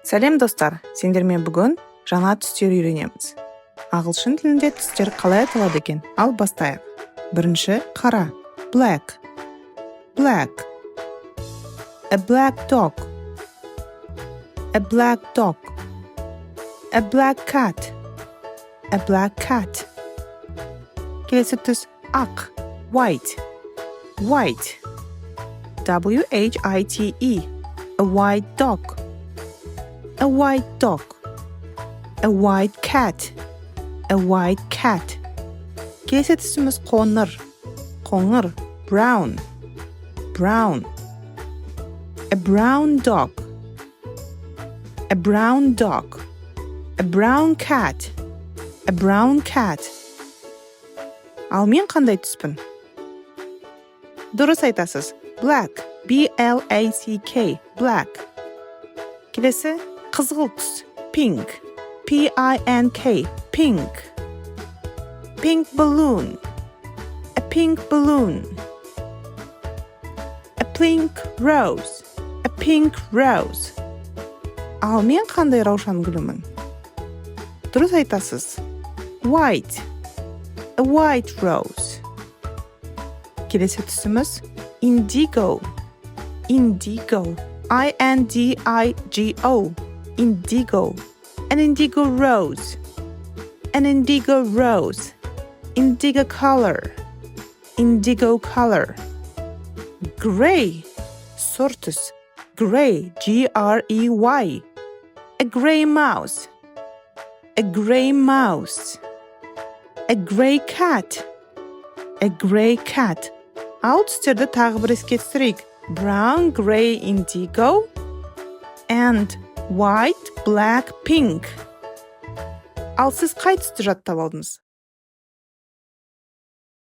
Сәлем достар, сендермен бүгін жаңа түстер үйренеміз. Ағылшын тілінде түстер қалай аталады екен? Ал бастайық. Бірінші қара, black. Black. A black dog. A black dog. A black cat. A black cat. Келесі түс ақ, white. White. W-H-I-T-E. A white dog. A white dog. A white cat. A white cat. Келесі түсіміз қоңыр. Қоңыр. Brown. Brown. A brown dog. A brown dog. A brown cat. A brown cat. Ал мен қандай түспін? Дұрыс айтасыз. Black. B-L-A-C-K. Black. Келесі қызғылт түс. Pink. P-I-N-K. Pink. Pink balloon. A pink balloon. A pink rose. A pink rose. Ал мен қандай раушан гүлімін? Дұрыс айтасыз. White. A white rose. Келесі түсіміз indigo. Indigo. I-N-D-I-G-O. Indigo. An indigo rose. An indigo rose. Indigo color. Indigo color. Gray. Сұр түс. Gray. G-R-E-Y. A gray mouse. A gray mouse. A gray cat. A gray cat. Ал түстерді тағы бір еске түсірейік. Brown, gray, indigo, and white, black, pink. Ал сіз қай түсті жаттап алдыңыз?